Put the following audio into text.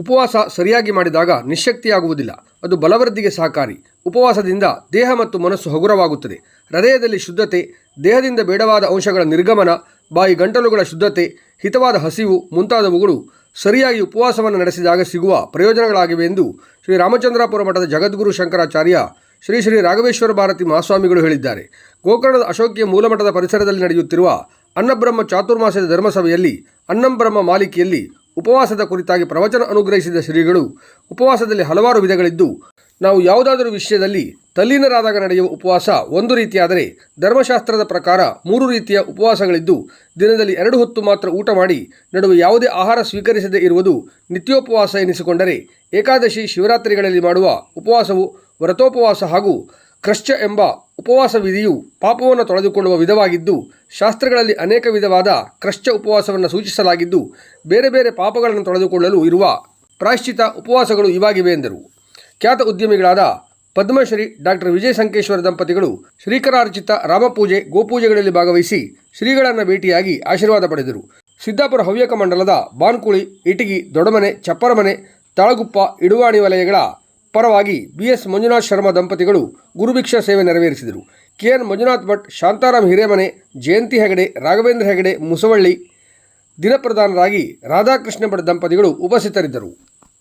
ಉಪವಾಸ ಸರಿಯಾಗಿ ಮಾಡಿದಾಗ ನಿಶ್ಶಕ್ತಿಯಾಗುವುದಿಲ್ಲ. ಅದು ಬಲವೃದ್ಧಿಗೆ ಸಹಕಾರಿ. ಉಪವಾಸದಿಂದ ದೇಹ ಮತ್ತು ಮನಸ್ಸು ಹಗುರವಾಗುತ್ತದೆ. ಹೃದಯದಲ್ಲಿ ಶುದ್ಧತೆ, ದೇಹದಿಂದ ಬೇಡವಾದ ಅಂಶಗಳ ನಿರ್ಗಮನ, ಬಾಯಿ ಗಂಟಲುಗಳ ಶುದ್ಧತೆ, ಹಿತವಾದ ಹಸಿವು ಮುಂತಾದವುಗಳು ಸರಿಯಾಗಿ ಉಪವಾಸವನ್ನು ನಡೆಸಿದಾಗ ಸಿಗುವ ಪ್ರಯೋಜನಗಳಾಗಿವೆ ಎಂದು ಶ್ರೀ ರಾಮಚಂದ್ರಾಪುರ ಮಠದ ಜಗದ್ಗುರು ಶಂಕರಾಚಾರ್ಯ ಶ್ರೀ ಶ್ರೀ ರಾಘವೇಶ್ವರ ಭಾರತಿ ಮಹಾಸ್ವಾಮಿಗಳು ಹೇಳಿದ್ದಾರೆ. ಗೋಕರ್ಣದ ಅಶೋಕಿಯ ಮೂಲಮಠದ ಪರಿಸರದಲ್ಲಿ ನಡೆಯುತ್ತಿರುವ ಅನ್ನಬ್ರಹ್ಮ ಚಾತುರ್ಮಾಸ್ಯದ ಧರ್ಮಸಭೆಯಲ್ಲಿ ಅನ್ನಂಬ್ರಹ್ಮ ಮಾಲಿಕೆಯಲ್ಲಿ ಉಪವಾಸದ ಕುರಿತಾಗಿ ಪ್ರವಚನ ಅನುಗ್ರಹಿಸಿದ ಶ್ರೀಗಳು, ಉಪವಾಸದಲ್ಲಿ ಹಲವಾರು ವಿಧಗಳಿದ್ದು, ನಾವು ಯಾವುದಾದರೂ ವಿಷಯದಲ್ಲಿ ತಲ್ಲೀನರಾದಾಗ ನಡೆಯುವ ಉಪವಾಸ ಒಂದು ರೀತಿಯಾದರೆ, ಧರ್ಮಶಾಸ್ತ್ರದ ಪ್ರಕಾರ 3 ರೀತಿಯ ಉಪವಾಸಗಳಿದ್ದು, ದಿನದಲ್ಲಿ 2 ಹೊತ್ತು ಮಾತ್ರ ಊಟ ಮಾಡಿ ನಡುವೆ ಯಾವುದೇ ಆಹಾರ ಸ್ವೀಕರಿಸದೇ ಇರುವುದು ನಿತ್ಯೋಪವಾಸ ಎನಿಸಿಕೊಂಡರೆ, ಏಕಾದಶಿ ಶಿವರಾತ್ರಿಗಳಲ್ಲಿ ಮಾಡುವ ಉಪವಾಸವು ವ್ರತೋಪವಾಸ ಹಾಗೂ ಕ್ರಶ್ಚ ಎಂಬ ಉಪವಾಸ ವಿಧಿಯು ಪಾಪವನ್ನು ತೊಳೆದುಕೊಳ್ಳುವ ವಿಧವಾಗಿದ್ದು, ಶಾಸ್ತ್ರಗಳಲ್ಲಿ ಅನೇಕ ವಿಧವಾದ ಕ್ರಶ್ಚ ಉಪವಾಸವನ್ನು ಸೂಚಿಸಲಾಗಿದ್ದು, ಬೇರೆ ಬೇರೆ ಪಾಪಗಳನ್ನು ತೊಳೆದುಕೊಳ್ಳಲು ಇರುವ ಪ್ರಾಯಶ್ಚಿತ ಉಪವಾಸಗಳು ಇವಾಗಿವೆ ಎಂದರು. ಖ್ಯಾತ ಉದ್ಯಮಿಗಳಾದ ಪದ್ಮಶ್ರೀ ಡಾಕ್ಟರ್ ವಿಜಯ ಸಂಕೇಶ್ವರ ದಂಪತಿಗಳು ಶ್ರೀಕರಾರ್ಚಿತ ರಾಮಪೂಜೆ ಗೋಪೂಜೆಗಳಲ್ಲಿ ಭಾಗವಹಿಸಿ ಶ್ರೀಗಳನ್ನು ಭೇಟಿಯಾಗಿ ಆಶೀರ್ವಾದ ಪಡೆದರು. ಸಿದ್ದಾಪುರ ಹವ್ಯಕ ಮಂಡಲದ ಬಾನ್ಕುಳಿ, ಇಟಗಿ, ದೊಡ್ಡಮನೆ, ಚಪ್ಪರಮನೆ, ತಾಳಗುಪ್ಪ, ಇಡುವಾಣಿ ವಲಯಗಳ ಪರವಾಗಿ BS ಮಂಜುನಾಥ್ ಶರ್ಮಾ ದಂಪತಿಗಳು ಗುರುಭಿಕ್ಷಾ ಸೇವೆ ನೆರವೇರಿಸಿದರು. KN ಮಂಜುನಾಥ್ ಭಟ್, ಶಾಂತಾರಾಮ್ ಹಿರೇಮನೆ, ಜಯಂತಿ ಹೆಗಡೆ, ರಾಘವೇಂದ್ರ ಹೆಗಡೆ ಮುಸವಳ್ಳಿ ದಿನಪ್ರಧಾನರಾಗಿ ರಾಧಾಕೃಷ್ಣ ಭಟ್ ದಂಪತಿಗಳು ಉಪಸ್ಥಿತರಿದ್ದರು.